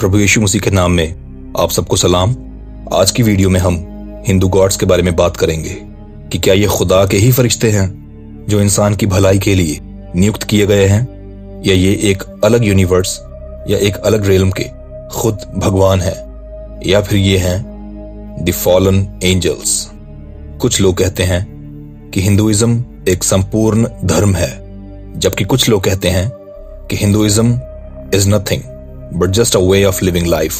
प्रभु यीशु मसीह के नाम में आप सबको सलाम। आज की वीडियो में हम हिंदू गॉड्स के बारे में बात करेंगे कि क्या ये खुदा के ही फरिश्ते हैं जो इंसान की भलाई के लिए नियुक्त किए गए हैं, या ये एक अलग यूनिवर्स या एक अलग रेलम के खुद भगवान है, या फिर ये हैं द फॉलन एंजल्स। कुछ लोग कहते हैं कि हिंदुइज्म एक संपूर्ण धर्म है, जबकि कुछ लोग कहते हैं कि Hinduism is nothing but just a way of living life.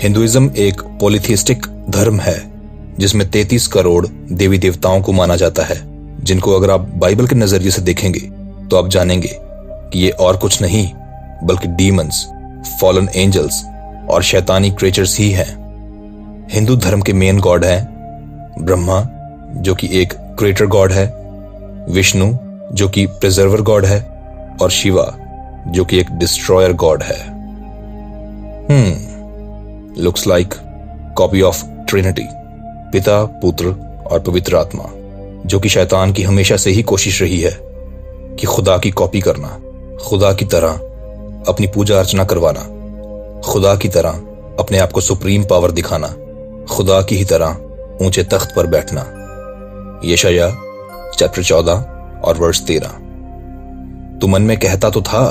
Hinduism एक पॉलीथिस्टिक धर्म है जिसमें 33 करोड़ देवी देवताओं को माना जाता है, जिनको अगर आप बाइबल के नजरिए से देखेंगे तो आप जानेंगे कि ये और कुछ नहीं बल्कि डीमंस, फॉलन एंजल्स और शैतानी क्रिएचर्स ही हैं। हिंदू धर्म के मेन गॉड हैं ब्रह्मा, जो कि एक क्रिएटर गॉड है, विष्णु जो कि प्रिजर्वर गॉड है, और शिवा जो कि एक डिस्ट्रॉयर गॉड है। Looks like copy of Trinity, पिता, पुत्र और पवित्र आत्मा, जो कि शैतान की हमेशा से ही कोशिश रही है कि खुदा की कॉपी करना, खुदा की तरह अपनी पूजा अर्चना करवाना, खुदा की तरह अपने आप को सुप्रीम पावर दिखाना, खुदा की ही तरह ऊंचे तख्त पर बैठना। यशाया चैप्टर 14 और वर्स 13। तू मन में कहता तो था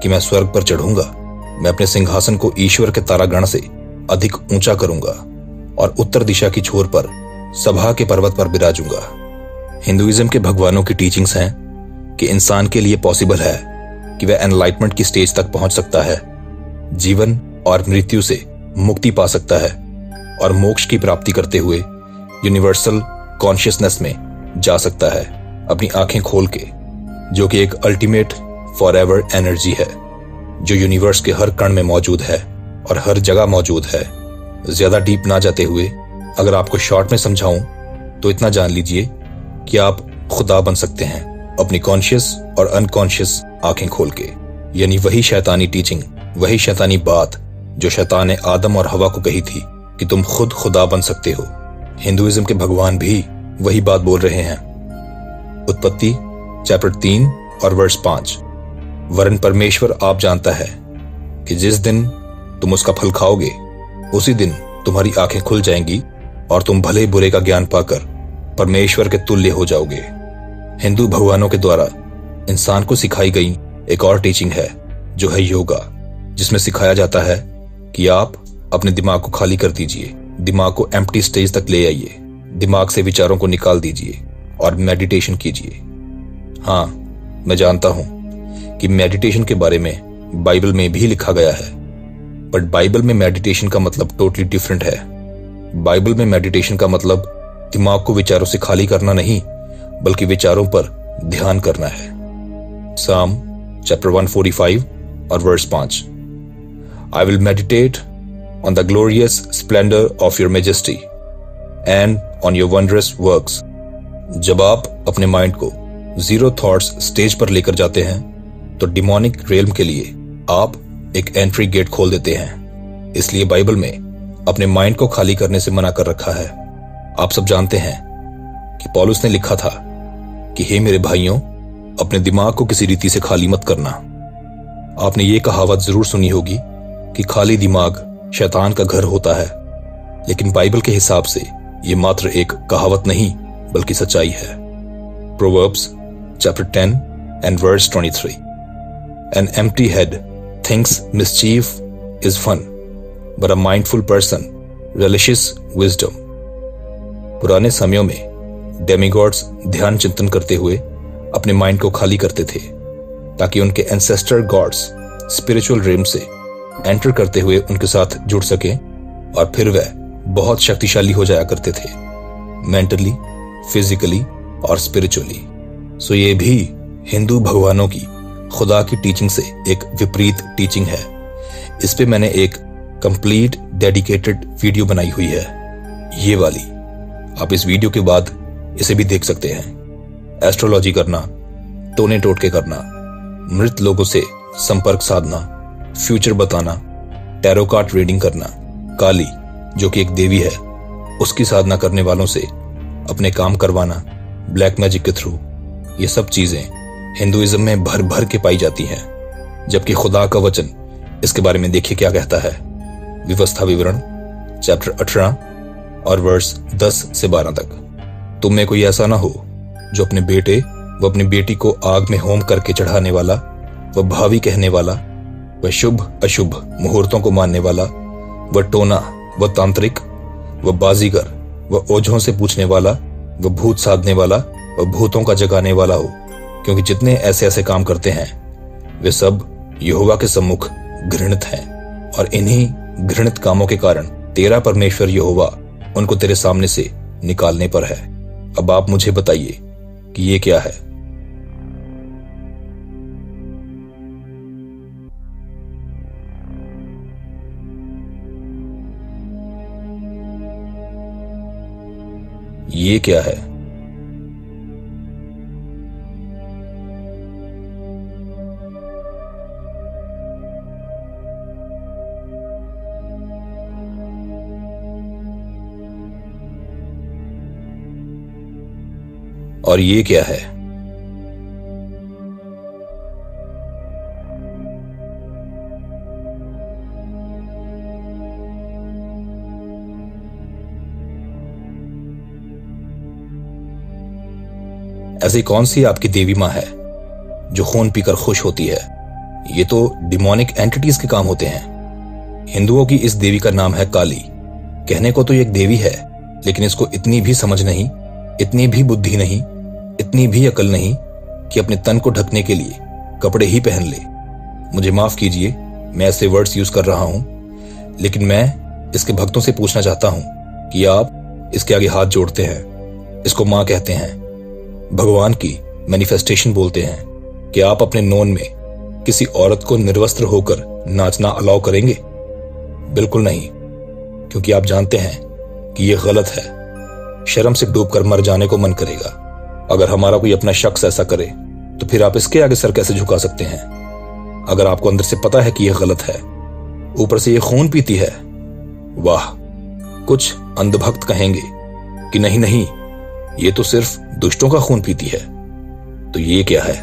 कि मैं स्वर्ग पर चढ़ूंगा, मैं अपने सिंहासन को ईश्वर के तारागण से अधिक ऊंचा करूंगा और उत्तर दिशा की छोर पर सभा के पर्वत पर बिराजूंगा। हिंदुइज्म के भगवानों की टीचिंग्स हैं कि इंसान के लिए पॉसिबल है कि वह एनलाइटमेंट की स्टेज तक पहुंच सकता है, जीवन और मृत्यु से मुक्ति पा सकता है और मोक्ष की प्राप्ति करते हुए यूनिवर्सल कॉन्शियसनेस में जा सकता है अपनी आंखें खोल के, जो कि एक अल्टीमेट फॉरएवर एनर्जी है जो यूनिवर्स के हर कण में मौजूद है और हर जगह मौजूद है। ज्यादा डीप ना जाते हुए अगर आपको शॉर्ट में समझाऊं तो इतना जान लीजिए कि आप खुदा बन सकते हैं अपनी कॉन्शियस और अनकॉन्शियस आंखें खोल के। यानी वही शैतानी टीचिंग, वही शैतानी बात जो शैतान ने आदम और हवा को कही थी कि तुम खुद खुदा बन सकते हो, हिंदुइज्म के भगवान भी वही बात बोल रहे हैं। उत्पत्ति चैप्टर 3 और वर्स 5। वरन परमेश्वर आप जानता है कि जिस दिन तुम उसका फल खाओगे उसी दिन तुम्हारी आंखें खुल जाएंगी और तुम भले बुरे का ज्ञान पाकर परमेश्वर के तुल्य हो जाओगे। हिंदू भगवानों के द्वारा इंसान को सिखाई गई एक और टीचिंग है जो है योगा, जिसमें सिखाया जाता है कि आप अपने दिमाग को खाली कर दीजिए, दिमाग को एम्प्टी स्टेज तक ले आइए, दिमाग से विचारों को निकाल दीजिए और मेडिटेशन कीजिए। हाँ, मैं जानता हूं कि मेडिटेशन के बारे में बाइबल में भी लिखा गया है, बट बाइबल में मेडिटेशन का मतलब टोटली डिफरेंट है। बाइबल में मेडिटेशन का मतलब दिमाग को विचारों से खाली करना नहीं, बल्कि विचारों पर ध्यान करना है। साम चैप्टर 145 और verse 5। I will meditate on the glorious splendour of your majesty and on your wondrous works. जब आप अपने माइंड को जीरो थॉट्स स्टेज पर लेकर जाते हैं तो डिमोनिक रेल्म के लिए आप एक एंट्री गेट खोल देते हैं। इसलिए बाइबल में अपने माइंड को खाली करने से मना कर रखा है। आप सब जानते हैं कि पौलुस ने लिखा था कि हे मेरे भाइयों, अपने दिमाग को किसी रीति से खाली मत करना। आपने ये कहावत जरूर सुनी होगी कि खाली दिमाग शैतान का घर होता है, लेकिन बाइबल के हिसाब से ये मात्र एक कहावत नहीं बल्कि सच्चाई है। Proverbs chapter 10 and verse 23। An empty head thinks mischief is fun, but a mindful person relishes wisdom. पुराने समयों में डेमिगॉड्स ध्यान चिंतन करते हुए अपने माइंड को खाली करते थे ताकि उनके एंसेस्टर गॉड्स स्पिरिचुअल रेम से एंटर करते हुए उनके साथ जुड़ सके, और फिर वह बहुत शक्तिशाली हो जाया करते थे मेंटली, फिजिकली और स्पिरिचुअली। सो ये भी हिंदू भगवानों की खुदा की टीचिंग से एक विपरीत टीचिंग है। इस पे मैंने एक कंप्लीट डेडिकेटेड वीडियो बनाई हुई है, ये वाली। आप इस वीडियो के बाद इसे भी देख सकते हैं। एस्ट्रोलॉजी करना, टोने टोटके करना, मृत लोगों से संपर्क साधना, फ्यूचर बताना, टैरो कार्ड रीडिंग करना, काली जो कि एक देवी है उसकी साधना करने वालों से अपने काम करवाना ब्लैक मैजिक के थ्रू, ये सब चीजें हिंदुइज्म में भर भर के पाई जाती हैं, जबकि खुदा का वचन इसके बारे में देखिए क्या कहता है विवस्था विवरण चैप्टर 18 और वर्स 10 से 12 तक। तुम में कोई ऐसा ना हो जो अपने बेटे व अपनी बेटी को आग में होम करके चढ़ाने वाला व भावी कहने वाला व शुभ अशुभ मुहूर्तों को मानने वाला व टोना व तांत्रिक व बाजीगर व ओझों से पूछने वाला व भूत साधने वाला व भूतों का जगाने वाला हो, क्योंकि जितने ऐसे ऐसे काम करते हैं वे सब यहोवा के सम्मुख घृणित हैं, और इन्हीं घृणित कामों के कारण तेरा परमेश्वर यहोवा उनको तेरे सामने से निकालने पर है। अब आप मुझे बताइए कि ये क्या है। ये क्या है? और ये क्या है? ऐसी कौन सी आपकी देवी मां है जो खून पीकर खुश होती है? ये तो डिमोनिक एंटिटीज के काम होते हैं। हिंदुओं की इस देवी का नाम है काली। कहने को तो ये एक देवी है, लेकिन इसको इतनी भी समझ नहीं, इतनी भी बुद्धि नहीं, इतनी भी अकल नहीं कि अपने तन को ढकने के लिए कपड़े ही पहन ले। मुझे माफ कीजिए, मैं ऐसे वर्ड्स यूज कर रहा हूं, लेकिन मैं इसके भक्तों से पूछना चाहता हूं कि आप इसके आगे हाथ जोड़ते हैं, इसको मां कहते हैं, भगवान की मैनिफेस्टेशन बोलते हैं, कि आप अपने नोन में किसी औरत को निर्वस्त्र होकर नाचना अलाउ करेंगे? बिल्कुल नहीं, क्योंकि आप जानते हैं कि यह गलत है। शर्म से डूबकर मर जाने को मन करेगा। अगर हमारा कोई अपना शख्स ऐसा करे तो फिर आप इसके आगे सर कैसे झुका सकते हैं? अगर आपको अंदर से पता है कि यह गलत है, ऊपर से यह खून पीती है, वाह। कुछ अंधभक्त कहेंगे कि नहीं नहीं, ये तो सिर्फ दुष्टों का खून पीती है। तो ये क्या है?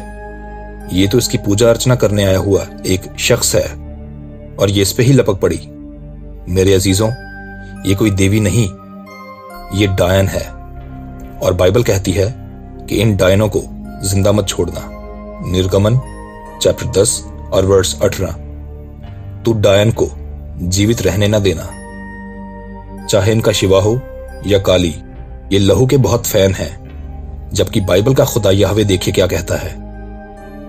ये तो इसकी पूजा अर्चना करने आया हुआ एक शख्स है, और ये इस पे ही लपक पड़ी। मेरे अजीजों, ये कोई देवी नहीं, ये डायन है। और बाइबल कहती है कि इन डायनों को जिंदा मत छोड़ना। निर्गमन चैप्टर 10 और वर्स 18। तू डायन को जीवित रहने न देना। चाहे इनका शिवा हो या काली, ये लहू के बहुत फैन हैं, जबकि बाइबल का खुदा यहवे देखिए क्या कहता है।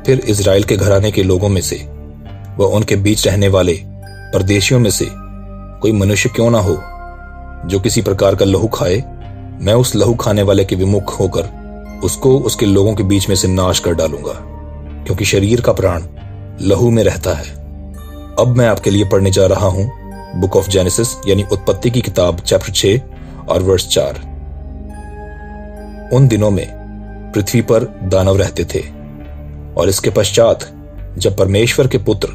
फिर इजराइल के घराने के लोगों में से व उनके बीच रहने वाले परदेशियों में से कोई मनुष्य क्यों ना हो जो किसी प्रकार का लहू खाए, मैं उस लहू खाने वाले के विमुख होकर उसको उसके लोगों के बीच में से नाश कर डालूंगा, क्योंकि शरीर का प्राण लहू में रहता है। अब मैं आपके लिए पढ़ने जा रहा हूं बुक ऑफ जेनेसिस यानी उत्पत्ति की किताब चैप्टर 6 और वर्स 4। उन दिनों में पृथ्वी पर दानव रहते थे, और इसके पश्चात जब परमेश्वर के पुत्र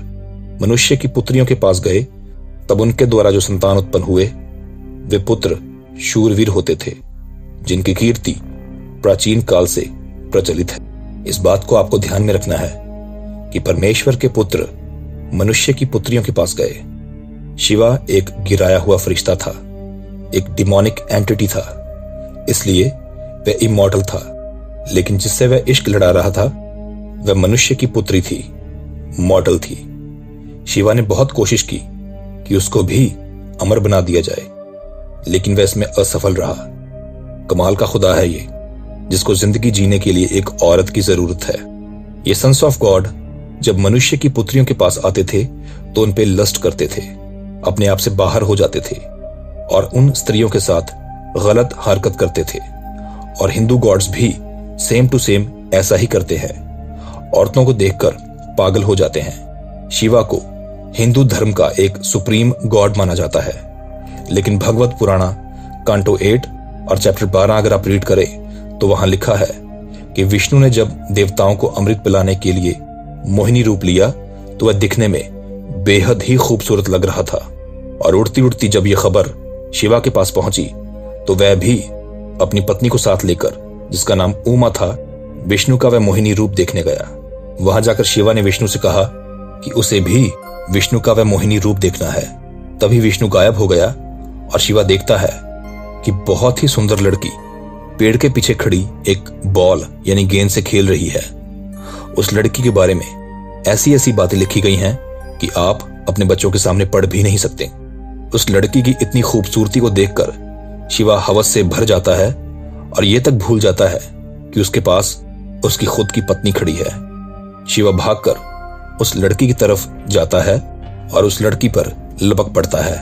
मनुष्य की पुत्रियों के पास गए, तब उनके द्वारा जो संतान उत्पन्न हुए वे पुत्र शूरवीर होते थे, जिनकी कीर्ति प्राचीन काल से प्रचलित है। इस बात को आपको ध्यान में रखना है कि परमेश्वर के पुत्र मनुष्य की पुत्रियों के पास गए। शिवा एक गिराया हुआ फरिश्ता था, एक डिमोनिक एंटिटी था, इसलिए वह इमॉर्टल था, लेकिन जिससे वह इश्क लड़ा रहा था वह मनुष्य की पुत्री थी, मॉर्टल थी। शिवा ने बहुत कोशिश की कि उसको भी अमर बना दिया जाए, लेकिन वह इसमें असफल रहा। कमाल का खुदा है ये, जिसको जिंदगी जीने के लिए एक औरत की जरूरत है। ये सन्स ऑफ गॉड जब मनुष्य की पुत्रियों के पास आते थे तो उन पे लस्ट करते थे, अपने आप से बाहर हो जाते थे और उन स्त्रियों के साथ गलत हरकत करते थे। और हिंदू गॉड्स भी सेम टू सेम ऐसा ही करते हैं, औरतों को देखकर पागल हो जाते हैं। शिवा को हिंदू धर्म का एक सुप्रीम गॉड माना जाता है, लेकिन भगवत पुराणा कांटो 8 और चैप्टर 12 अगर आप रीड करें तो वहां लिखा है कि विष्णु ने जब देवताओं को अमृत पिलाने के लिए मोहिनी रूप लिया तो वह दिखने में बेहद ही खूबसूरत लग रहा था। और उड़ती उड़ती जब यह खबर शिवा के पास पहुंची तो वह भी अपनी पत्नी को साथ लेकर, जिसका नाम उमा था, विष्णु का वह मोहिनी रूप देखने गया। वहां जाकर शिवा ने विष्णु से कहा कि उसे भी विष्णु का वह मोहिनी रूप देखना है। तभी विष्णु गायब हो गया और शिवा देखता है कि बहुत ही सुंदर लड़की पेड़ के पीछे खड़ी एक बॉल यानी गेंद से खेल रही है। उस लड़की के बारे में ऐसी ऐसी बातें लिखी गई हैं कि आप अपने बच्चों के सामने पढ़ भी नहीं सकते। उस लड़की की इतनी खूबसूरती को देखकर शिवा हवस से भर जाता है और यह तक भूल जाता है कि उसके पास उसकी खुद की पत्नी खड़ी है। शिवा भागकर उस लड़की की तरफ जाता है और उस लड़की पर लपक पड़ता है।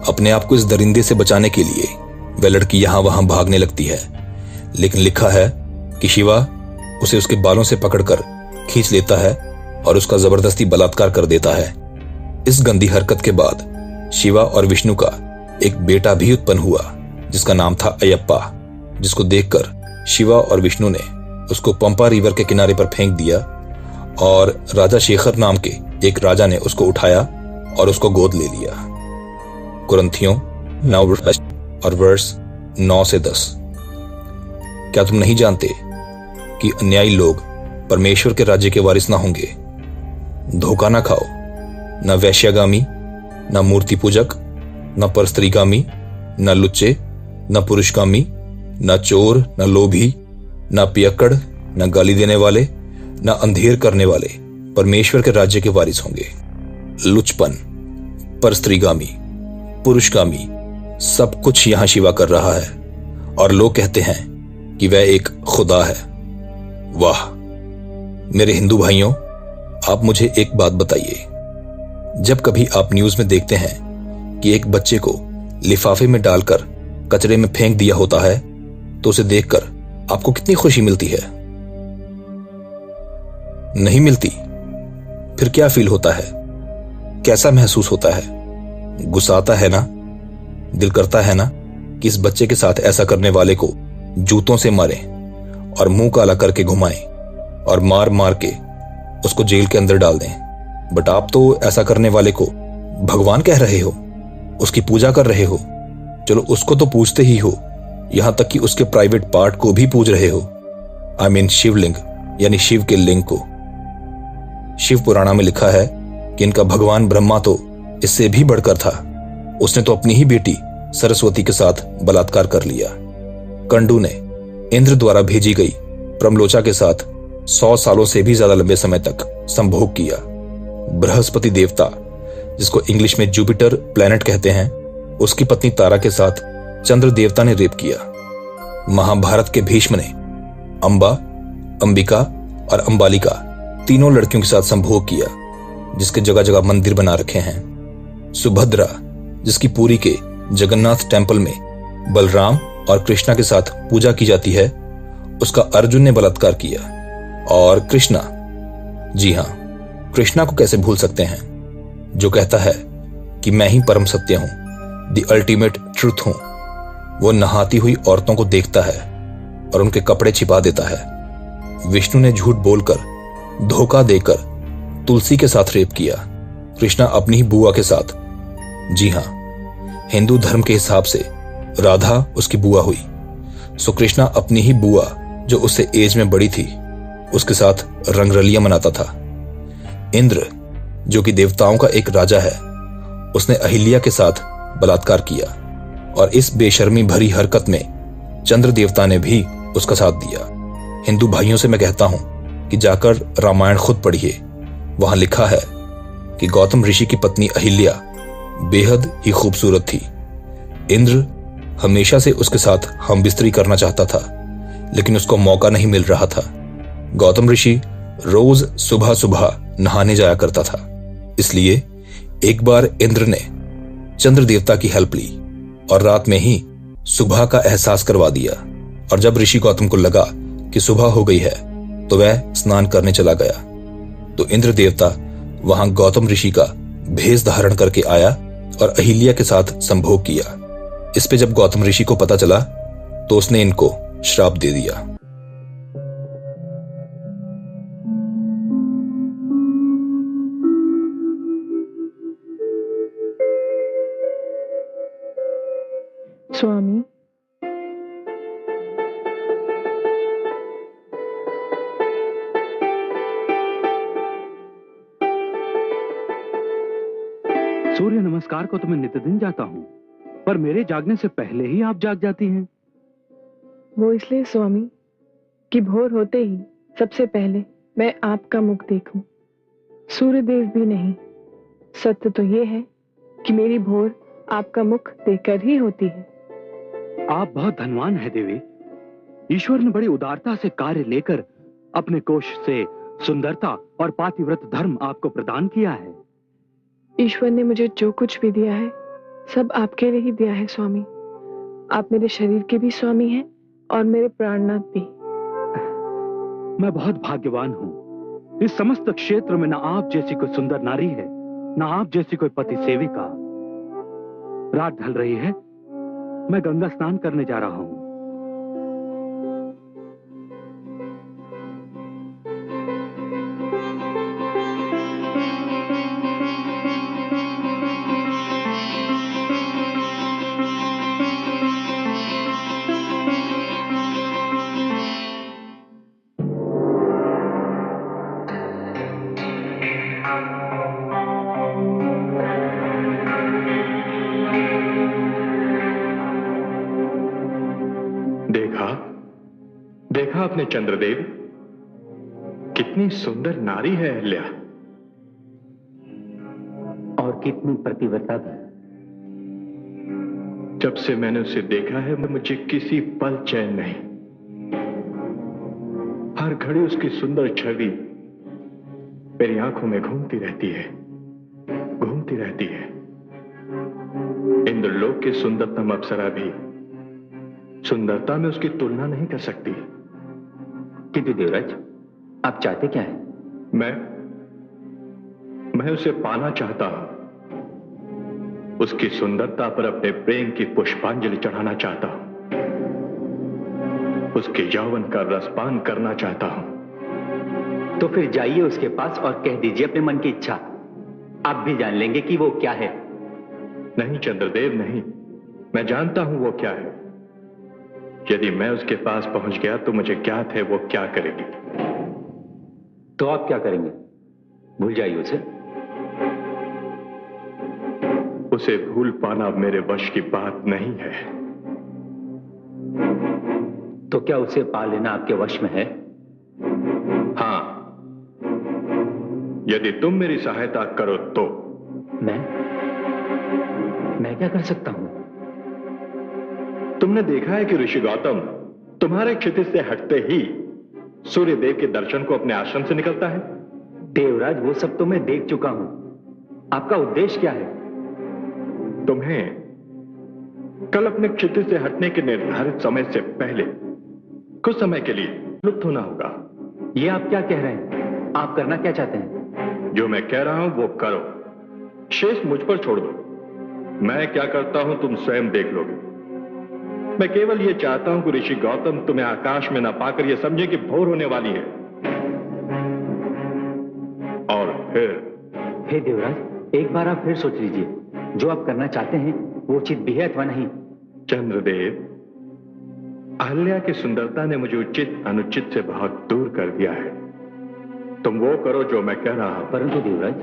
अपने आप को इस दरिंदे से बचाने के लिए वह लड़की यहां वहां भागने लगती है, लेकिन लिखा है कि शिवा उसे उसके बालों से पकड़कर खींच लेता है और उसका जबरदस्ती बलात्कार कर देता है। इस गंदी हरकत के बाद शिवा और विष्णु का एक बेटा भी उत्पन्न हुआ जिसका नाम था अयप्पा, जिसको देखकर शिवा और विष्णु ने उसको पंपा रिवर के किनारे पर फेंक दिया और राजा शेखर नाम के एक राजा ने उसको उठाया और उसको गोद ले लिया। कुरंथियों 9 और वर्ष 9 से 10। क्या तुम नहीं जानते कि अन्यायी लोग परमेश्वर के राज्य के वारिस ना होंगे? धोखा ना खाओ, न वैश्यागामी, न मूर्ति पूजक, न परस्त्रीगामी, न लुच्चे, न पुरुषगामी, न चोर, न लोभी, न पियक्कड़, न गाली देने वाले, न अंधेर करने वाले परमेश्वर के राज्य के वारिस होंगे। लुचपन, परस्त्रीगामी, पुरुषगामी सब कुछ यहां शिवा कर रहा है और लोग कहते हैं कि वह एक खुदा है। वाह! मेरे हिंदू भाइयों, आप मुझे एक बात बताइए। जब कभी आप न्यूज में देखते हैं कि एक बच्चे को लिफाफे में डालकर कचरे में फेंक दिया होता है, तो उसे देखकर आपको कितनी खुशी मिलती है? नहीं मिलती? फिर क्या फील होता है? कैसा महसूस होता है? गुस्सा आता है ना? दिल करता है ना कि इस बच्चे के साथ ऐसा करने वाले को जूतों से मारें और मुंह काला करके घुमाएं और मार मार के उसको जेल के अंदर डाल दें। बट आप तो ऐसा करने वाले को भगवान कह रहे हो, उसकी पूजा कर रहे हो। चलो उसको तो पूजते ही हो, यहां तक कि उसके प्राइवेट पार्ट को भी पूज रहे हो। आई मीन शिवलिंग यानी शिव के लिंग को। शिव पुराणा में लिखा है कि इनका भगवान ब्रह्मा तो इससे भी बढ़कर था। उसने तो अपनी ही बेटी सरस्वती के साथ बलात्कार कर लिया। कंडू ने इंद्र द्वारा भेजी गई प्रमलोचा के साथ 100 सालों से भी ज्यादा लंबे समय तक संभोग किया। बृहस्पति देवता, जिसको इंग्लिश में जुपिटर प्लैनेट कहते हैं, उसकी पत्नी तारा के साथ चंद्र देवता ने रेप किया। महाभारत के भीष्म ने अंबा, अंबिका और अंबालिका तीनों लड़कियों के साथ संभोग किया, जिसके जगह जगह मंदिर बना रखे हैं। सुभद्रा, जिसकी पुरी के जगन्नाथ टेम्पल में बलराम और कृष्णा के साथ पूजा की जाती है, उसका अर्जुन ने बलात्कार किया। और कृष्णा, जी हां, कृष्णा को कैसे भूल सकते हैं, जो कहता है कि मैं ही परम सत्य हूं, द अल्टीमेट ट्रूथ हूं। वो नहाती हुई औरतों को देखता है और उनके कपड़े छिपा देता है। विष्णु ने झूठ बोलकर, धोखा देकर तुलसी के साथ रेप किया। कृष्णा अपनी ही बुआ के साथ। जी हां, हिंदू धर्म के हिसाब से राधा उसकी बुआ हुई। सो कृष्णा अपनी ही बुआ, जो उससे एज में बड़ी थी, उसके साथ रंगरलियां मनाता था। इंद्र, जो कि देवताओं का एक राजा है, उसने अहिल्या के साथ बलात्कार किया और इस बेशर्मी भरी हरकत में चंद्र देवता ने भी उसका साथ दिया। हिंदू भाइयों से मैं कहता हूं कि जाकर रामायण खुद पढ़िए। वहां लिखा है कि गौतम ऋषि की पत्नी अहिल्या बेहद ही खूबसूरत थी। इंद्र हमेशा से उसके साथ हमबिस्तरी करना चाहता था, लेकिन उसको मौका नहीं मिल रहा था। गौतम ऋषि रोज सुबह सुबह नहाने जाया करता था, इसलिए एक बार इंद्र ने चंद्र देवता की हेल्प ली और रात में ही सुबह का एहसास करवा दिया। और जब ऋषि गौतम को लगा कि सुबह हो गई है, तो वह स्नान करने चला गया। तो इंद्र देवता वहां गौतम ऋषि का भेष धारण करके आया और अहिल्या के साथ संभोग किया। इस पे जब गौतम ऋषि को पता चला, तो उसने इनको श्राप दे दिया। स्वामी, सूर्य नमस्कार को तो मैं नित्यदिन जाता हूँ, पर मेरे जागने से पहले ही आप जाग जाती हैं। वो इसलिए स्वामी कि भोर होते ही सबसे पहले मैं आपका मुख देखूं, सूर्यदेव भी नहीं। सत्य तो ये है कि मेरी भोर आपका मुख देखकर ही होती है। आप बहुत धनवान है देवी। ईश्वर ने बड़ी उदारता से कार्य लेकर अपने कोष से सुंदरता और पातिव्रत धर्म आपको प्रदान किया है। ईश्वर ने मुझे जो कुछ भी दिया है सब आपके लिए ही दिया है स्वामी। आप मेरे शरीर के भी स्वामी हैं और मेरे प्राणनाथ भी। मैं बहुत भाग्यवान हूँ। इस समस्त क्षेत्र में ना आप जैसी कोई सुंदर नारी है, ना आप जैसी कोई पति सेविका। रात ढल रही है, मैं गंगा स्नान करने जा रहा हूँ। देखा आपने चंद्रदेव, कितनी सुंदर नारी है अहल्या, और कितनी प्रतिव्रता भी। जब से मैंने उसे देखा है मुझे किसी पल चैन नहीं। हर घड़ी उसकी सुंदर छवि मेरी आंखों में घूमती रहती है, घूमती रहती है। इंद्रलोक की सुंदरतम अप्सरा भी सुंदरता में उसकी तुलना नहीं कर सकती। किंतु देवराज, आप चाहते क्या हैं? मैं उसे पाना चाहता हूं। उसकी सुंदरता पर अपने प्रेम की पुष्पांजलि चढ़ाना चाहता हूं। उसके यौवन का रसपान करना चाहता हूं। तो फिर जाइए उसके पास और कह दीजिए अपने मन की इच्छा। आप भी जान लेंगे कि वो क्या है। नहीं चंद्रदेव, नहीं। मैं जानता हूं वो क्या है। यदि मैं उसके पास पहुंच गया तो मुझे ज्ञात है वो क्या करेगी। तो आप क्या करेंगे? भूल जाइए उसे। उसे भूल पाना मेरे वश की बात नहीं है। तो क्या उसे पा लेना आपके वश में है? हां, यदि तुम मेरी सहायता करो तो। मैं क्या कर सकता हूं? तुमने देखा है कि ऋषि गौतम तुम्हारे क्षितिज से हटते ही सूर्यदेव के दर्शन को अपने आश्रम से निकलता है। देवराज, वो सब तो मैं देख चुका हूं। आपका उद्देश्य क्या है? तुम्हें कल अपने क्षितिज से हटने के निर्धारित समय से पहले कुछ समय के लिए लुप्त होना होगा। ये आप क्या कह रहे हैं? आप करना क्या चाहते हैं? जो मैं कह रहा हूं वो करो, शेष मुझ पर छोड़ दो। मैं क्या करता हूं तुम स्वयं देख लोगे। मैं केवल यह चाहता हूं कि ऋषि गौतम तुम्हें आकाश में न पाकर यह समझे कि भोर होने वाली है। और फिर हे देवराज, एक बार आप फिर सोच लीजिए। जो आप करना चाहते हैं वो उचित भी है अथवा नहीं। चंद्रदेव, अहल्या की सुंदरता ने मुझे उचित अनुचित से बहुत दूर कर दिया है। तुम वो करो जो मैं कह रहा हूं। परंतु देवराज,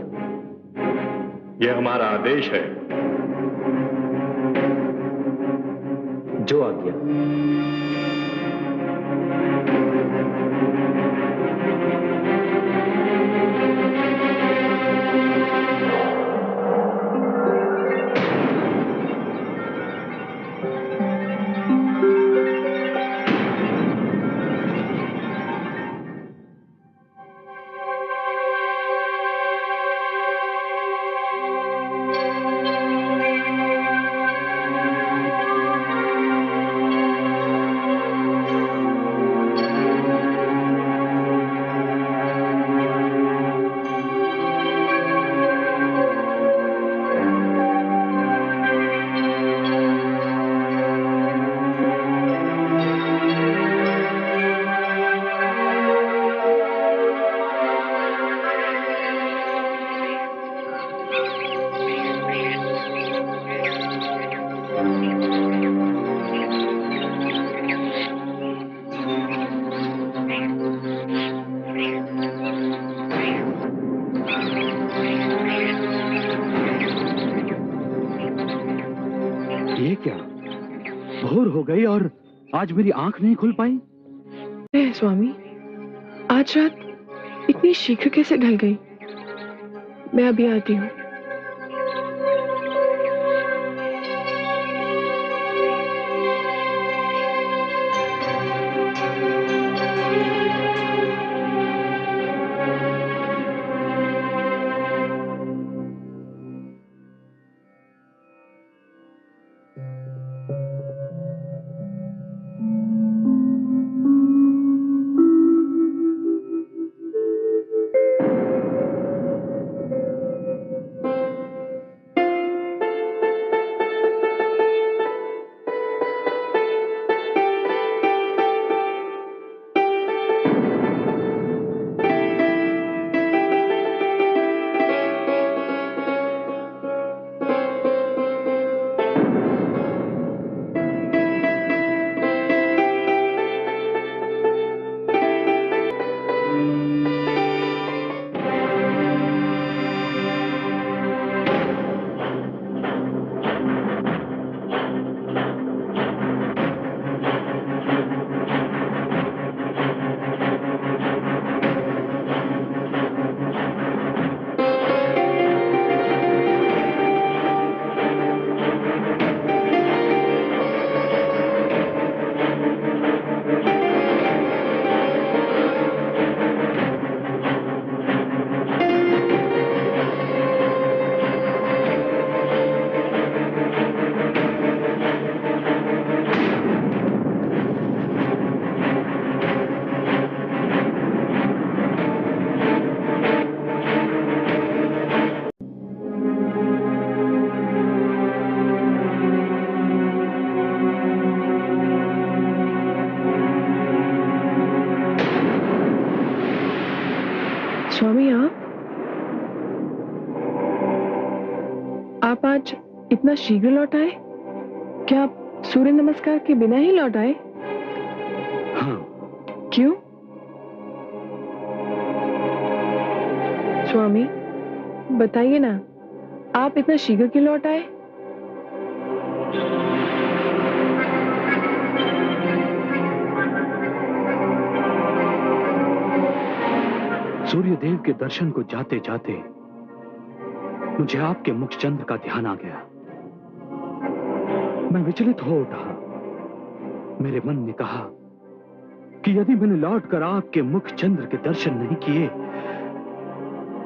यह हमारा आदेश है। जो आज्ञा। ये क्या, भोर हो गई और आज मेरी आंख नहीं खुल पाई? स्वामी, आज रात इतनी शीघ्र कैसे ढल गई? मैं अभी आती हूँ। स्वामी, आप आज इतना शीघ्र लौट आए? क्या आप सूर्य नमस्कार के बिना ही लौट आए? हाँ। क्यों? स्वामी, बताइए ना, आप इतना शीघ्र क्यों लौट आए? सूर्यदेव के दर्शन को जाते जाते मुझे आपके मुखचंद्र का ध्यान आ गया। मैं विचलित हो उठा। मेरे मन ने कहा कि यदि मैंने लौटकर आपके मुखचंद्र के दर्शन नहीं किए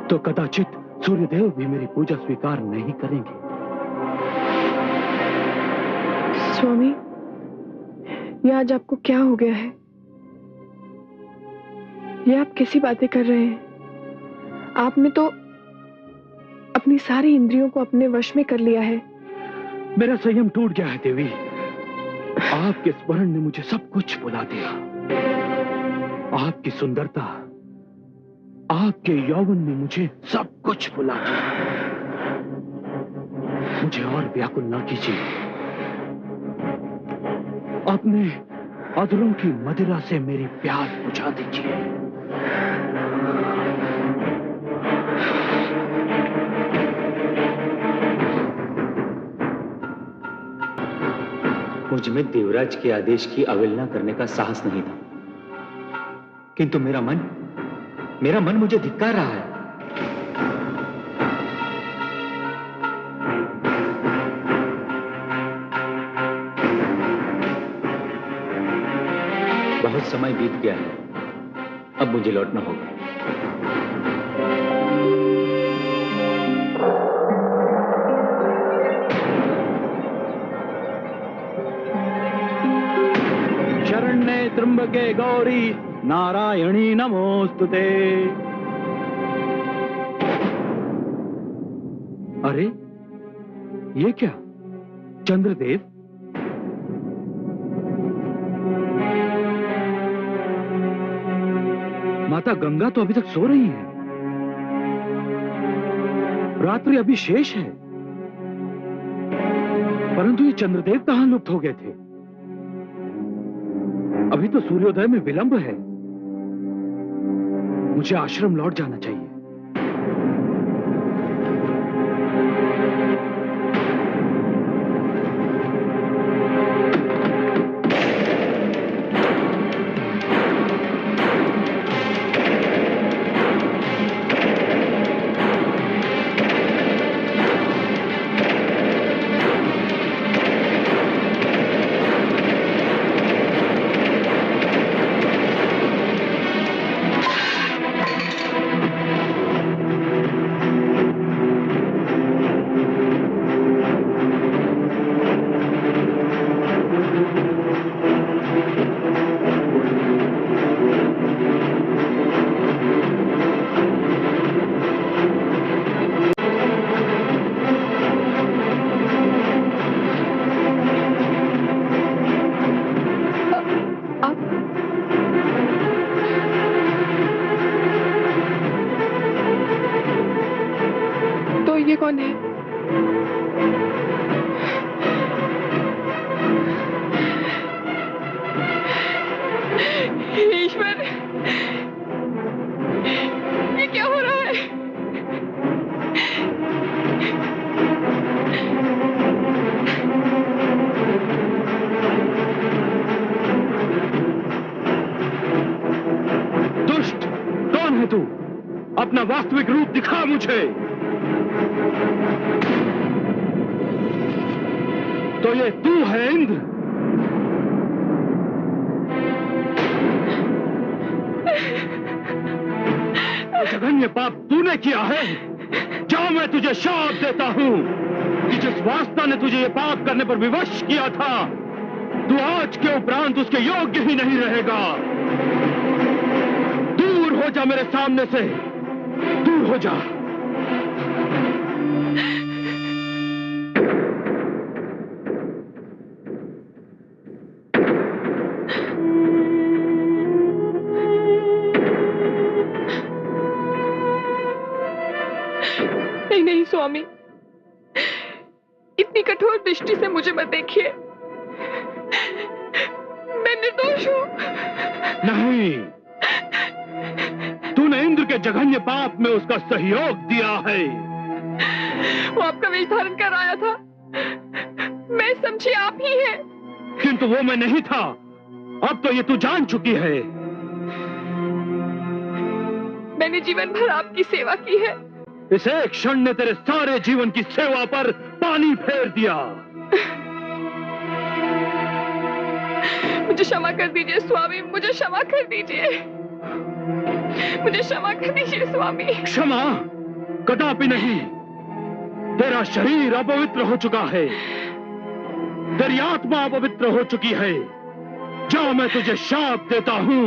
तो कदाचित सूर्यदेव भी मेरी पूजा स्वीकार नहीं करेंगे। स्वामी, ये आज आपको क्या हो गया है? ये आप कैसी बातें कर रहे हैं? आपने तो अपनी सारी इंद्रियों को अपने वश में कर लिया है। मेरा संयम टूट गया है देवी। आपके स्मरण ने मुझे सब कुछ भुला दिया। आपकी सुंदरता, आपके यौवन ने मुझे सब कुछ भुला दिया। मुझे और व्याकुल ना कीजिए। अपने अधरों की मदिरा से मेरी प्यास बुझा दीजिए। मुझ में देवराज के आदेश की अवहेलना करने का साहस नहीं था, किंतु मेरा मन मुझे धिक्कार रहा है। बहुत समय बीत गया है, अब मुझे लौटना होगा। शरण्ये त्र्यंबके गौरी नारायणी नमोस्तुते। अरे ये क्या, चंद्रदेव? माता गंगा तो अभी तक सो रही है। रात्रि अभी शेष है, परंतु ये चंद्रदेव कहां लुप्त हो गए थे? अभी तो सूर्योदय में विलंब है। मुझे आश्रम लौट जाना चाहिए। अपना वास्तविक रूप दिखा मुझे। तो ये तू है इंद्र? जघन्य पाप तूने किया है। जाओ, मैं तुझे शाप देता हूं कि जिस वास्ता ने तुझे ये पाप करने पर विवश किया था, तू आज के उपरांत उसके योग्य ही नहीं रहेगा। दूर हो जा मेरे सामने से, दूर हो जा। नहीं नहीं स्वामी, इतनी कठोर दृष्टि से मुझे मत देखिए। मैं निर्दोष हूं। नहीं, तूने इंद्र के जघन्य पाप में उसका सहयोग दिया है। वो आपका वेश धारण कर आया था, मैं समझी आप ही हैं। किंतु वो मैं नहीं था। अब तो ये तू जान चुकी है। मैंने जीवन भर आपकी सेवा की है। इस एक क्षण ने तेरे सारे जीवन की सेवा पर पानी फेर दिया। मुझे क्षमा कर दीजिए स्वामी, मुझे क्षमा कर दीजिए, मुझे क्षमा कर दीजिए स्वामी। क्षमा कदापि नहीं। तेरा शरीर अपवित्र हो चुका है, तेरी आत्मा अपवित्र हो चुकी है। जा, मैं तुझे शाप देता हूं,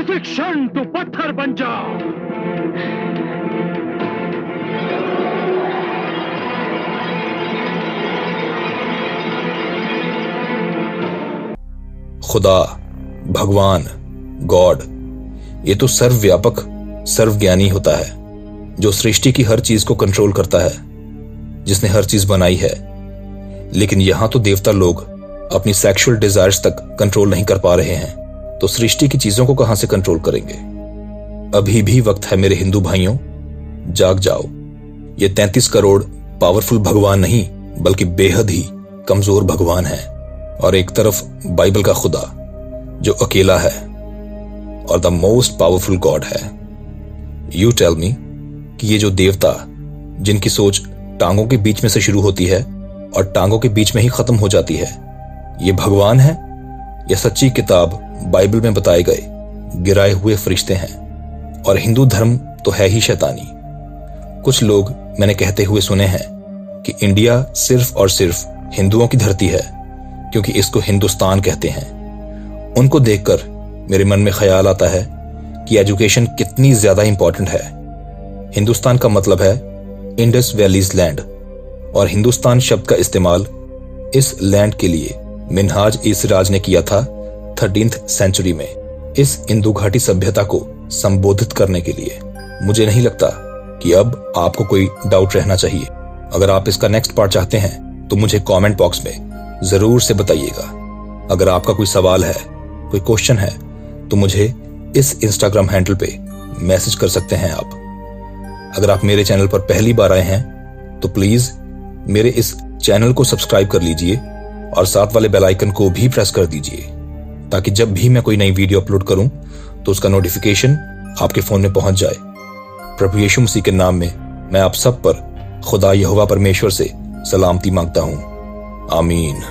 इसी क्षण तू पत्थर बन जा। खुदा, भगवान, गॉड, ये तो सर्वव्यापक, सर्वज्ञानी होता है, जो सृष्टि की हर चीज को कंट्रोल करता है, जिसने हर चीज बनाई है। लेकिन यहां तो देवता लोग अपनी सेक्सुअल डिजायर्स तक कंट्रोल नहीं कर पा रहे हैं, तो सृष्टि की चीजों को कहां से कंट्रोल करेंगे? अभी भी वक्त है मेरे हिंदू भाइयों, जाग जाओ। ये 33 करोड़ पावरफुल भगवान नहीं, बल्कि बेहद ही कमजोर भगवान है। और एक तरफ बाइबल का खुदा जो अकेला है और द मोस्ट पावरफुल गॉड है। यू टेल मी कि ये जो देवता जिनकी सोच टांगों के बीच में से शुरू होती है और टांगों के बीच में ही खत्म हो जाती है, ये भगवान है या सच्ची किताब बाइबल में बताए गए गिराए हुए फरिश्ते हैं? और हिंदू धर्म तो है ही शैतानी। कुछ लोग मैंने कहते हुए सुने हैं कि इंडिया सिर्फ और सिर्फ हिंदुओं की धरती है क्योंकि इसको हिंदुस्तान कहते हैं। उनको देखकर मेरे मन में ख्याल आता है कि एजुकेशन कितनी ज्यादा इंपॉर्टेंट है। हिंदुस्तान का मतलब है इंडस वैलीज लैंड, और हिंदुस्तान शब्द का इस्तेमाल इस लैंड के लिए मिन्हाज ई सिराज ने किया था 13th सेंचुरी में, इस इंदु घाटी सभ्यता को संबोधित करने के लिए। मुझे नहीं लगता कि अब आपको कोई डाउट रहना चाहिए। अगर आप इसका नेक्स्ट पार्ट चाहते हैं तो मुझे कमेंट बॉक्स में जरूर से बताइएगा। अगर आपका कोई सवाल है, कोई क्वेश्चन है, तो मुझे इस इंस्टाग्राम हैंडल पे मैसेज कर सकते हैं आप। अगर आप मेरे चैनल पर पहली बार आए हैं तो प्लीज मेरे इस चैनल को सब्सक्राइब कर लीजिए और साथ वाले बेल आइकन को भी प्रेस कर दीजिए, ताकि जब भी मैं कोई नई वीडियो अपलोड करूं तो उसका नोटिफिकेशन आपके फोन में पहुंच जाए। प्रभु यीशु मसीह के नाम में मैं आप सब पर खुदा यहोवा परमेश्वर से सलामती मांगता हूं। आमीन।